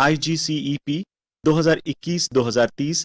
IGCEP 2021-2030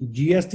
GST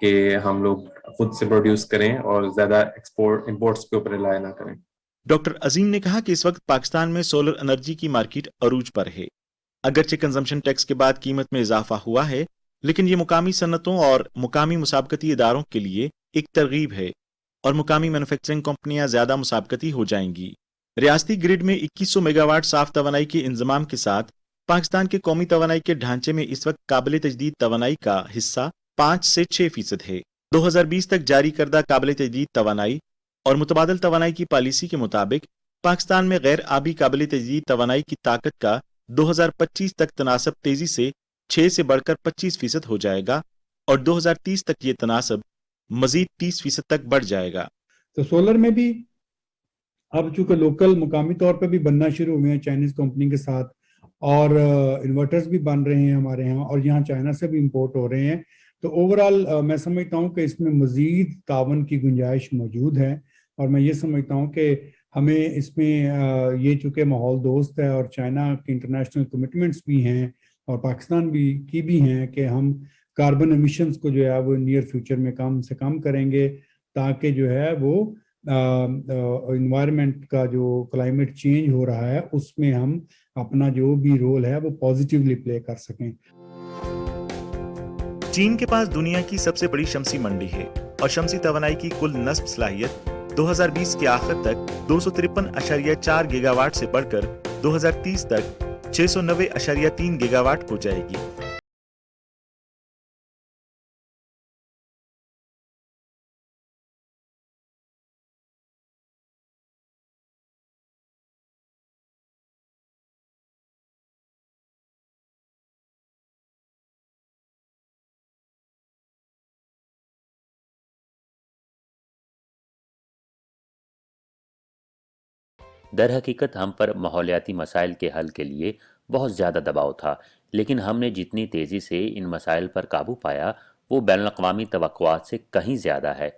کہ ہم لوگ خود سے پروڈیوس کریں اور زیادہ امپورٹس کے اوپر ریلائی نہ کریں. ڈاکٹر عظیم نے کہا کہ اس وقت پاکستان میں سولر انرجی کی مارکیٹ عروج پر ہے. اگرچہ کنزمپشن ٹیکس کے بعد قیمت میں اضافہ ہوا ہے، لیکن یہ مقامی صنعتوں اور مقامی مسابقتی اداروں کے لیے ایک ترغیب ہے اور مقامی مینوفیکچرنگ کمپنیاں زیادہ مسابقتی ہو جائیں گی. ریاستی گرڈ میں 2100 میگا واٹ صاف توانائی کے انضمام کے ساتھ پاکستان کے قومی توانائی کے ڈھانچے میں اس وقت قابل تجدید توانائی کا حصہ 5 سے 6% ہے. 2020 تک جاری کردہ قابل تجدید توانائی اور متبادل توانائی کی پالیسی کے مطابق پاکستان میں غیر آبی قابل تجدید توانائی کی طاقت کا 2025 تک تناسب تیزی سے 6 سے بڑھ کر 25% ہو جائے گا اور 2030 تک یہ تناسب مزید 30% تک بڑھ جائے گا. تو سولر میں بھی اب چونکہ لوکل مقامی طور پہ بھی بننا شروع ہوئے ہیں چائنیز کمپنی کے ساتھ، اور انورٹرز بھی بن رہے ہیں ہمارے ہاں، اور یہاں چائنا سے بھی امپورٹ ہو رہے ہیں، تو اوورآل میں سمجھتا ہوں کہ اس میں مزید تعاون کی گنجائش موجود ہے. اور میں یہ سمجھتا ہوں کہ ہمیں اس میں یہ چونکہ ماحول دوست ہے اور چائنا کی انٹرنیشنل کمٹمنٹس بھی ہیں اور پاکستان بھی ہیں کہ ہم کاربن ایمیشنز کو جو ہے وہ نیئر فیوچر میں کم سے کم کریں گے، تاکہ جو ہے وہ انوائرمنٹ کا جو کلائمیٹ چینج ہو رہا ہے اس میں ہم اپنا جو بھی رول ہے وہ پازیٹیولی پلے کر سکیں. چین کے پاس دنیا کی سب سے بڑی شمسی منڈی ہے اور شمسی توانائی کی کل نصب صلاحیت 2020 کے آخر تک 253.4 گیگا واٹ سے بڑھ کر 2030 تک 690.3 گیگا واٹ ہو جائے گی. در حقیقت ہم پر ماحولیاتی مسائل کے حل کے لیے بہت زیادہ دباؤ تھا، لیکن ہم نے جتنی تیزی سے ان مسائل پر قابو پایا وہ بین الاقوامی توقعات سے کہیں زیادہ ہے.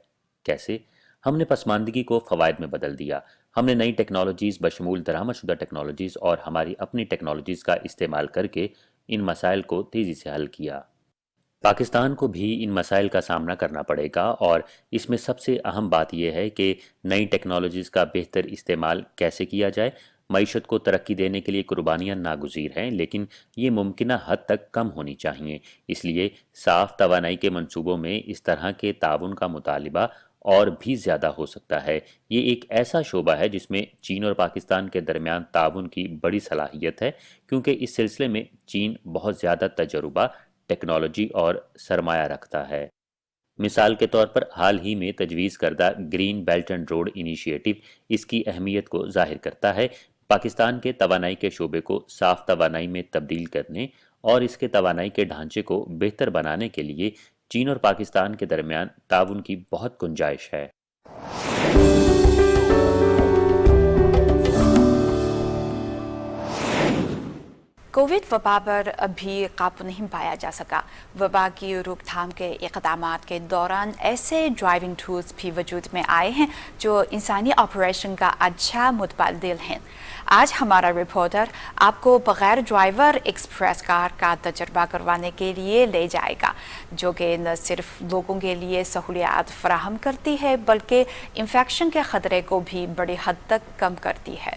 کیسے؟ ہم نے پسماندگی کو فوائد میں بدل دیا. ہم نے نئی ٹیکنالوجیز بشمول درآمد شدہ ٹیکنالوجیز اور ہماری اپنی ٹیکنالوجیز کا استعمال کر کے ان مسائل کو تیزی سے حل کیا. پاکستان کو بھی ان مسائل کا سامنا کرنا پڑے گا، اور اس میں سب سے اہم بات یہ ہے کہ نئی ٹیکنالوجیز کا بہتر استعمال کیسے کیا جائے. معیشت کو ترقی دینے کے لیے قربانیاں ناگزیر ہیں، لیکن یہ ممکنہ حد تک کم ہونی چاہیے. اس لیے صاف توانائی کے منصوبوں میں اس طرح کے تعاون کا مطالبہ اور بھی زیادہ ہو سکتا ہے. یہ ایک ایسا شعبہ ہے جس میں چین اور پاکستان کے درمیان تعاون کی بڑی صلاحیت ہے، کیونکہ اس سلسلے میں چین بہت زیادہ تجربہ، ٹیکنالوجی اور سرمایہ رکھتا ہے. مثال کے طور پر حال ہی میں تجویز کردہ green belt and road initiative اس کی اہمیت کو ظاہر کرتا ہے. پاکستان کے توانائی کے شعبے کو صاف توانائی میں تبدیل کرنے اور اس کے توانائی کے ڈھانچے کو بہتر بنانے کے لیے چین اور پاکستان کے درمیان تعاون کی بہت گنجائش ہے. کووڈ وبا پر ابھی قابو نہیں پایا جا سکا. وبا کی روک تھام کے اقدامات کے دوران ایسے ڈرائیونگ ٹولز بھی وجود میں آئے ہیں جو انسانی آپریشن کا اچھا متبادل ہیں. آج ہمارا رپورٹر آپ کو بغیر ڈرائیور ایکسپریس کار کا تجربہ کروانے کے لیے لے جائے گا، جو کہ نہ صرف لوگوں کے لیے سہولیات فراہم کرتی ہے بلکہ انفیکشن کے خطرے کو بھی بڑی حد تک کم کرتی ہے.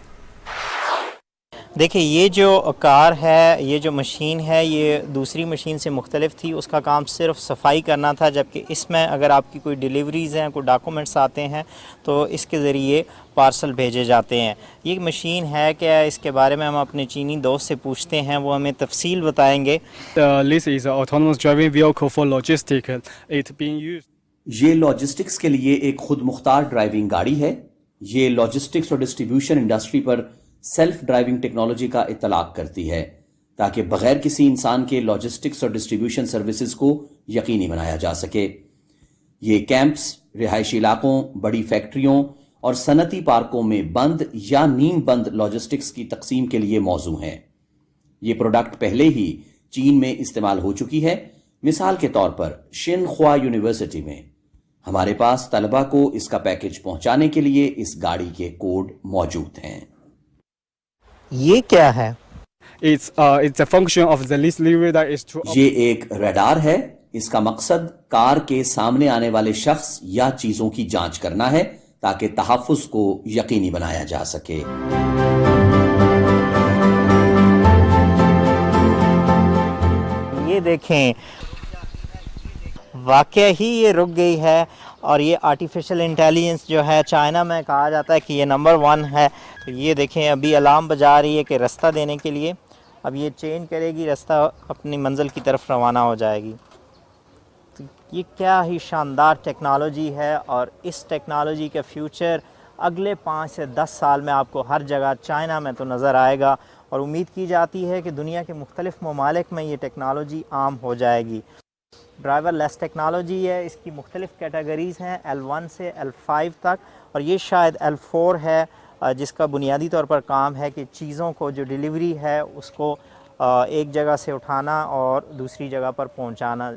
دیکھیں، یہ جو کار ہے، یہ جو مشین ہے، یہ دوسری مشین سے مختلف تھی. اس کا کام صرف صفائی کرنا تھا، جبکہ اس میں اگر آپ کی کوئی ڈیلیوریز ہیں، کوئی ڈاکومنٹس آتے ہیں تو اس کے ذریعے پارسل بھیجے جاتے ہیں. یہ مشین ہے کہ اس کے بارے میں ہم اپنے چینی دوست سے پوچھتے ہیں، وہ ہمیں تفصیل بتائیں گے. This is an autonomous driving vehicle for logistics. It's being used. یہ لاجسٹکس کے لیے ایک خود مختار ڈرائیونگ گاڑی ہے. یہ لاجسٹکس اور ڈسٹریبیوشن انڈسٹری پر سیلف ڈرائیونگ ٹیکنالوجی کا اطلاق کرتی ہے تاکہ بغیر کسی انسان کے لاجسٹکس اور ڈسٹریبیوشن سروسز کو یقینی بنایا جا سکے. یہ کیمپس، رہائشی علاقوں، بڑی فیکٹریوں اور صنعتی پارکوں میں بند یا نیم بند لاجسٹکس کی تقسیم کے لیے موزوں ہیں. یہ پروڈکٹ پہلے ہی چین میں استعمال ہو چکی ہے. مثال کے طور پر شین خوا یونیورسٹی میں ہمارے پاس طلبہ کو اس کا پیکج پہنچانے کے لیے اس گاڑی کے کوڈ موجود ہیں. یہ کیا ہے؟ It's a function of the lease lever that is to. یہ ایک ریڈار ہے. اس کا مقصد کار کے سامنے آنے والے شخص یا چیزوں کی جانچ کرنا ہے تاکہ تحفظ کو یقینی بنایا جا سکے۔ یہ دیکھیں واقعہ ہی یہ رک گئی ہے، اور یہ آرٹیفیشل انٹیلیجنس جو ہے چائنا میں کہا جاتا ہے کہ یہ نمبر 1 ہے۔ تو یہ دیکھیں ابھی الارم بجا رہی ہے کہ رستہ دینے کے لیے، اب یہ چینج کرے گی، رستہ اپنی منزل کی طرف روانہ ہو جائے گی۔ تو یہ کیا ہی شاندار ٹیکنالوجی ہے، اور اس ٹیکنالوجی کا فیوچر اگلے 5 سے 10 سال میں آپ کو ہر جگہ چائنا میں تو نظر آئے گا، اور امید کی جاتی ہے کہ دنیا کے مختلف ممالک میں یہ ٹیکنالوجی عام ہو جائے گی۔ ڈرائیور لیس ٹیکنالوجی ہے، اس کی مختلف کیٹیگریز ہیں L1 سے L5 تک، اور یہ شاید L4 ہے جس کا بنیادی طور پر کام ہے کہ چیزوں کو جو ڈیلیوری ہے اس کو ایک جگہ سے اٹھانا اور دوسری جگہ پر پہنچانا۔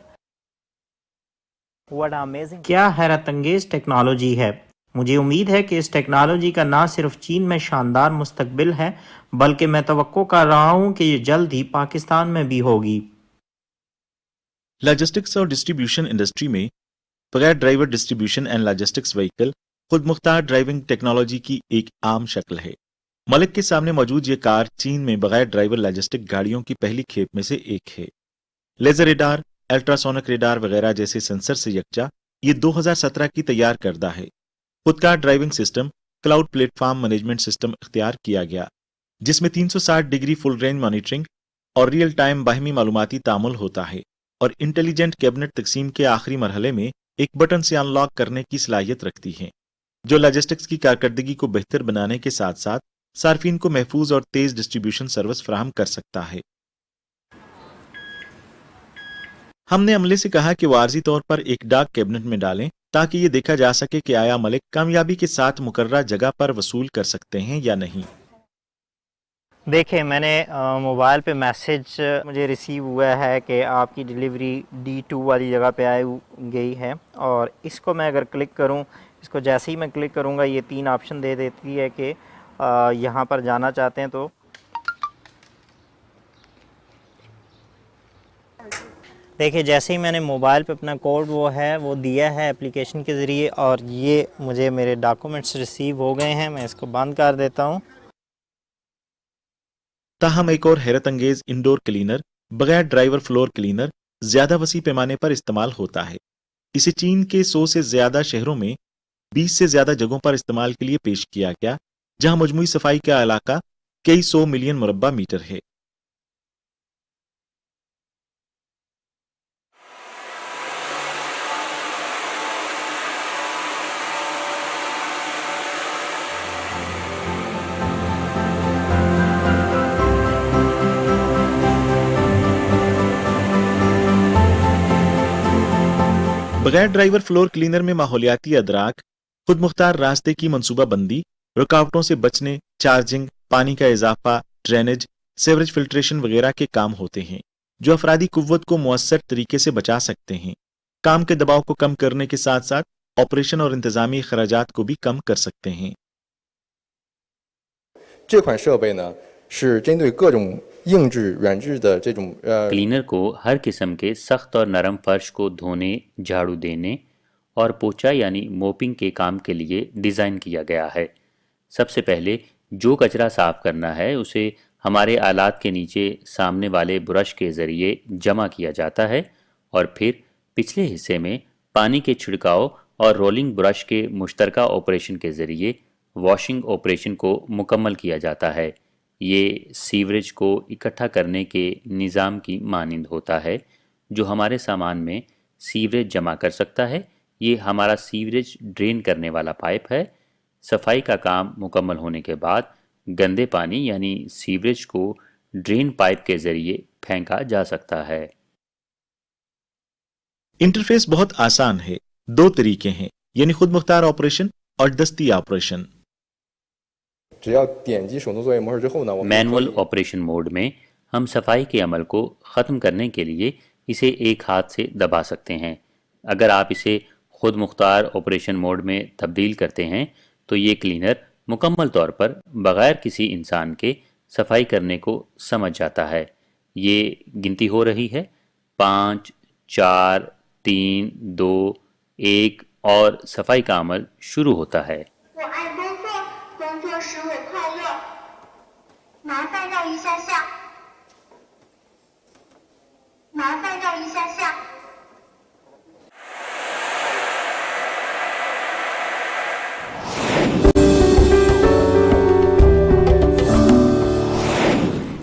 کیا حیرت انگیز ٹیکنالوجی ہے! مجھے امید ہے کہ اس ٹیکنالوجی کا نہ صرف چین میں شاندار مستقبل ہے، بلکہ میں توقع کر رہا ہوں کہ یہ جلد ہی پاکستان میں بھی ہوگی۔ لاجسٹکس اور ڈسٹریبیوشن انڈسٹری میں بغیر driver distribution and logistics vehicle خود مختار ڈرائیونگ ٹیکنالوجی کی ایک عام شکل ہے۔ ملک کے سامنے موجود یہ کار چین میں بغیر ڈرائیور لاجسٹک گاڑیوں کی پہلی کھیپ میں سے ایک ہے۔ لیزر ریڈار، الٹراسونک ریڈار وغیرہ جیسے سینسر سے یکجا یہ 2017 کی تیار کردہ ہے۔ خودکار driving system cloud plate form management system اختیار کیا گیا، جس میں 360 ڈگری فل رینج مانیٹرنگ اور ریئل ٹائم باہمی معلوماتی تعامل ہوتا ہے، اور انٹیلیجنٹ کیبنٹ تقسیم کے آخری مرحلے میں ایک بٹن سے ان لاک کرنے کی صلاحیت رکھتی ہے، جو لاجسٹکس کی کارکردگی کو بہتر بنانے کے ساتھ ساتھ صارفین کو محفوظ اور تیز ڈسٹریبیوشن سروس فراہم کر سکتا ہے۔ ہم نے عملے سے کہا کہ وہ عارضی طور پر ایک ڈاک کیبنٹ میں ڈالیں تاکہ یہ دیکھا جا سکے کہ آیا ملک کامیابی کے ساتھ مقررہ جگہ پر وصول کر سکتے ہیں یا نہیں۔ دیکھیں میں نے موبائل پہ میسج مجھے ریسیو ہوا ہے کہ آپ کی ڈیلیوری D2 والی جگہ پہ آئی گئی ہے، اور اس کو میں اگر کلک کروں، اس کو جیسے ہی میں کلک کروں گا یہ 3 آپشن دے دیتی ہے کہ یہاں پر جانا چاہتے ہیں۔ تو دیکھیں جیسے ہی میں نے موبائل پہ اپنا کوڈ وہ دیا ہے اپلیکیشن کے ذریعے، اور یہ مجھے میرے ڈاکومنٹس ریسیو ہو گئے ہیں۔ میں اس کو بند کر دیتا ہوں۔ تاہم ایک اور حیرت انگیز انڈور کلینر بغیر ڈرائیور فلور کلینر زیادہ وسیع پیمانے پر استعمال ہوتا ہے۔ اسے چین کے 100 سے زیادہ شہروں میں 20 سے زیادہ جگہوں پر استعمال کے لیے پیش کیا گیا، جہاں مجموعی صفائی کا علاقہ کئی 100 ملین مربع میٹر ہے۔ بغیر ڈرائیور فلور کلینر میں ماحولیاتی ادراک، خود مختار راستے کی منصوبہ بندی، رکاوٹوں سے بچنے، چارجنگ، پانی کا اضافہ، ڈرینیج، سیوریج فلٹریشن وغیرہ کے کام ہوتے ہیں، جو افرادی قوت کو مؤثر طریقے سے بچا سکتے ہیں، کام کے دباؤ کو کم کرنے کے ساتھ ساتھ آپریشن اور انتظامی اخراجات کو بھی کم کر سکتے ہیں۔ 这款设备呢是针对各种硬质、软质的这种 کلینر کو ہر قسم کے سخت اور نرم فرش کو دھونے، جھاڑو دینے اور پوچھا یعنی موپنگ کے کام کے لیے ڈیزائن کیا گیا ہے۔ سب سے پہلے جو کچرا صاف کرنا ہے اسے ہمارے آلات کے نیچے سامنے والے برش کے ذریعے جمع کیا جاتا ہے، اور پھر پچھلے حصے میں پانی کے چھڑکاؤ اور رولنگ برش کے مشترکہ آپریشن کے ذریعے واشنگ آپریشن کو مکمل کیا جاتا ہے۔ یہ سیوریج کو اکٹھا کرنے کے نظام کی مانند ہوتا ہے جو ہمارے سامان میں سیوریج جمع کر سکتا ہے۔ یہ ہمارا سیوریج ڈرین کرنے والا پائپ ہے۔ صفائی کا کام مکمل ہونے کے بعد گندے پانی یعنی سیوریج کو ڈرین پائپ کے ذریعے پھینکا جا سکتا ہے۔ انٹرفیس بہت آسان ہے، 2 طریقے ہیں، یعنی خود مختار آپریشن اور دستی آپریشن۔ 只要点击手动作业模式之后呢，我们 مینول آپریشن موڈ میں ہم صفائی کے عمل کو ختم کرنے کے لیے اسے ایک ہاتھ سے دبا سکتے ہیں۔ اگر آپ اسے خود مختار آپریشن موڈ میں تبدیل کرتے ہیں تو یہ کلینر مکمل طور پر بغیر کسی انسان کے صفائی کرنے کو سمجھ جاتا ہے۔ یہ گنتی ہو رہی ہے، 5 4, 3, 2, 1اور صفائی کا عمل شروع ہوتا ہے۔我爱工作，工作使我快乐。麻烦绕一下下，麻烦绕一下下。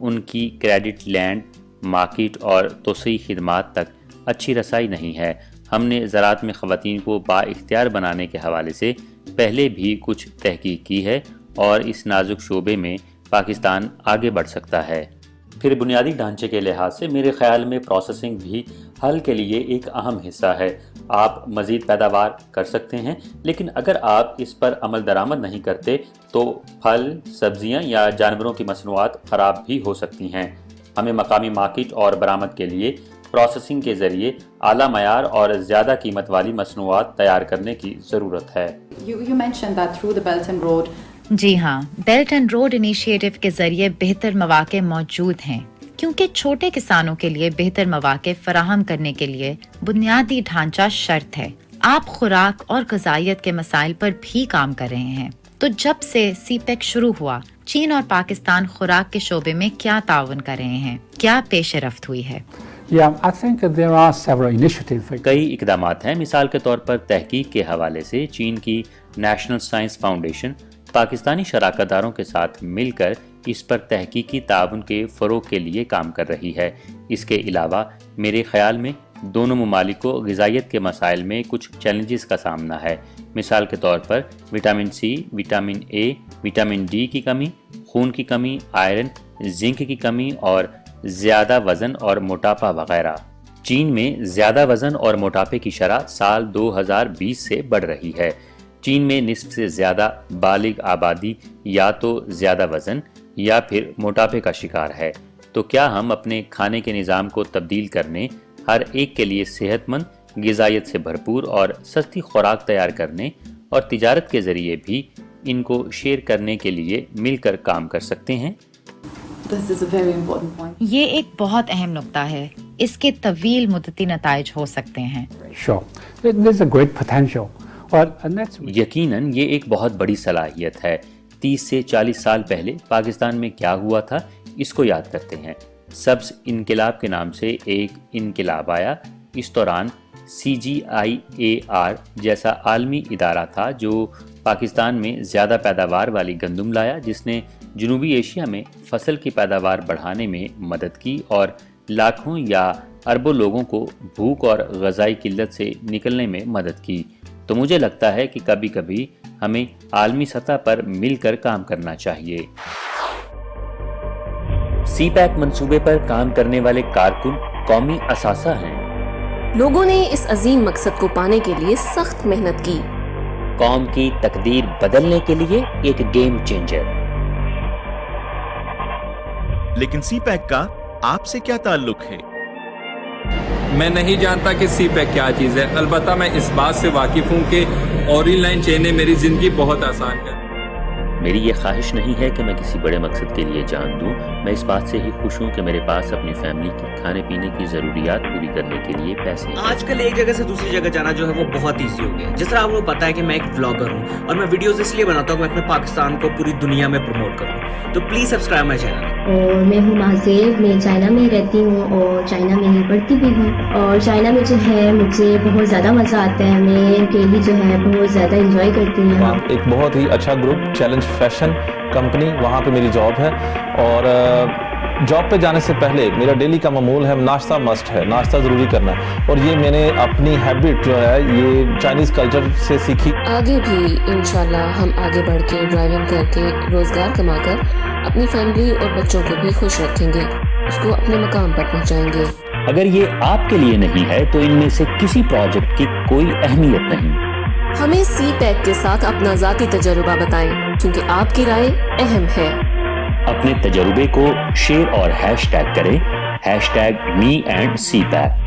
ان کی کریڈٹ لینڈ مارکیٹ اور توسیعی خدمات تک اچھی رسائی نہیں ہے۔ ہم نے زراعت میں خواتین کو با اختیار بنانے کے حوالے سے پہلے بھی کچھ تحقیق کی ہے اور اس نازک شعبے میں پاکستان آگے بڑھ سکتا ہے۔ پھر بنیادی ڈھانچے کے لحاظ سے میرے خیال میں پروسیسنگ بھی حل کے لیے ایک اہم حصہ ہے۔ آپ مزید پیداوار کر سکتے ہیں، لیکن اگر آپ اس پر عمل درآمد نہیں کرتے تو پھل، سبزیاں یا جانوروں کی مصنوعات خراب بھی ہو سکتی ہیں۔ ہمیں مقامی مارکیٹ اور برآمد کے لیے پروسیسنگ کے ذریعے اعلیٰ معیار اور زیادہ قیمت والی مصنوعات تیار کرنے کی ضرورت ہے۔ You mentioned that through the Belt and Road. جی ہاں، بیلٹ اینڈ روڈ انیشیٹو کے ذریعے بہتر مواقع موجود ہیں، کیونکہ چھوٹے کسانوں کے لیے بہتر مواقع فراہم کرنے کے لیے بنیادی ڈھانچہ شرط ہے۔ آپ خوراک اور غذائیت کے مسائل پر بھی کام کر رہے ہیں، تو جب سے سی پیک شروع ہوا، چین اور پاکستان خوراک کے شعبے میں کیا تعاون کر رہے ہیں؟ کیا پیش رفت ہوئی ہے؟ I think there are several initiatives. کئی اقدامات ہیں۔ مثال کے طور پر تحقیق کے حوالے سے چین کی نیشنل سائنس فاؤنڈیشن پاکستانی شراکت داروں کے ساتھ مل کر اس پر تحقیقی تعاون کے فروغ کے لیے کام کر رہی ہے۔ اس کے علاوہ میرے خیال میں دونوں ممالک کو غذائیت کے مسائل میں کچھ چیلنجز کا سامنا ہے۔ مثال کے طور پر vitamin C, vitamin A, vitamin D کی کمی، خون کی کمی، آئرن، زنک کی کمی اور زیادہ وزن اور موٹاپا وغیرہ۔ چین میں زیادہ وزن اور موٹاپے کی شرح سال 2020 سے بڑھ رہی ہے۔ چین میں نصف سے زیادہ بالغ آبادی یا تو زیادہ وزن یا پھر موٹاپے کا شکار ہے۔ تو کیا ہم اپنے کھانے کے نظام کو تبدیل کرنے، ہر ایک کے لیے صحت مند، غذائیت سے بھرپور اور سستی خوراک تیار کرنے اور تجارت کے ذریعے بھی ان کو شیئر کرنے کے لیے مل کر کام کر سکتے ہیں؟ This is a very important point. یہ ایک بہت اہم نکتہ ہے، اس کے طویل مدتی نتائج ہو سکتے ہیں۔ Sure. There's a great potential. یقیناً یہ ایک بہت بڑی صلاحیت ہے۔ 30 سے 40 سال پہلے پاکستان میں کیا ہوا تھا، اس کو یاد کرتے ہیں۔ سبز انقلاب کے نام سے ایک انقلاب آیا۔ اس دوران CGIAR جیسا عالمی ادارہ تھا جو پاکستان میں زیادہ پیداوار والی گندم لایا، جس نے جنوبی ایشیا میں فصل کی پیداوار بڑھانے میں مدد کی اور لاکھوں یا اربوں لوگوں کو بھوک اور غذائی قلت سے نکلنے میں مدد کی۔ تو مجھے لگتا ہے کہ کبھی کبھی ہمیں عالمی سطح پر مل کر کام کرنا چاہیے۔ سی پیک منصوبے پر کام کرنے والے کارکن قومی اثاثہ ہیں۔ لوگوں نے اس عظیم مقصد کو پانے کے لیے سخت محنت کی۔ قوم کی تقدیر بدلنے کے لیے ایک گیم چینجر۔ لیکن سی پیک کا آپ سے کیا تعلق ہے؟ میں نہیں جانتا کہ سی پیک کیا چیز ہے، البتہ میں اس بات سے واقف ہوں کہ اورین لائن چین نے میری زندگی بہت آسان کر دی۔ میری یہ خواہش نہیں ہے کہ میں کسی بڑے مقصد کے لیے جان دوں، میں اس بات سے ہی خوش ہوں کہ میرے پاس اپنی فیملی کی کھانے پینے کی ضروریات پوری کرنے کے لیے پیسے ہیں۔ آج کل ایک جگہ سے دوسری جگہ جانا جو ہے وہ بہت ایزی ہو گیا۔ جس طرح آپ کو پتا ہے کہ میں ایک بلاگر ہوں اور میں ویڈیوز اس لیے بناتا ہوں کہ میں اپنے پاکستان کو پوری دنیا میں پروموٹ کروں، تو پلیز سبسکرائب مائی چینل۔ اور میں ہوں مازیب، میں چائنا میں رہتی ہوں اور چائنا میں ہی پڑھتی بھی ہوں، اور چائنا میں جو ہے مجھے بہت زیادہ مزہ آتا ہے، میں اکیلی جو ہے بہت زیادہ انجوائے کرتی ہوں۔ ایک بہت ہی اچھا گروپ چیلنج فیشن کمپنی، وہاں پہ میری جاب ہے، اور جاب پہ جانے سے پہلے میرا ڈیلی کا معمول ہے ناشتہ مسٹ ہے، ناشتہ ضروری کرنا ہے، اور یہ میں نے اپنی ہیبٹ جو ہے یہ چائنیز کلچر سے سیکھی۔ آگے بھی انشاءاللہ ہم آگے بڑھ کے ڈرائیونگ کر کے روزگار کما کر اپنی فیملی اور بچوں کو بھی خوش رکھیں گے، اس کو اپنے مقام پر پہنچائیں گے۔ اگر یہ آپ کے لیے نہیں ہے تو ان میں سے کسی پروجیکٹ کی کوئی اہمیت نہیں۔ ہمیں سی پیک کے ساتھ اپنا ذاتی تجربہ بتائیں، کیونکہ آپ کی رائے اہم ہے۔ اپنے تجربے کو شیئر اور ہیش ٹیگ کریں، #me&cpack۔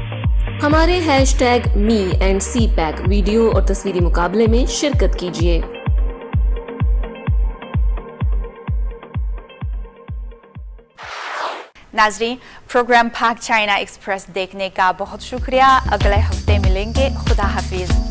ہمارے #me&cpack ویڈیو اور تصویری مقابلے میں شرکت کیجیے۔ ناظرین، پروگرام پاک چائنا ایکسپریس دیکھنے کا بہت شکریہ۔ اگلے ہفتے ملیں گے۔ خدا حافظ۔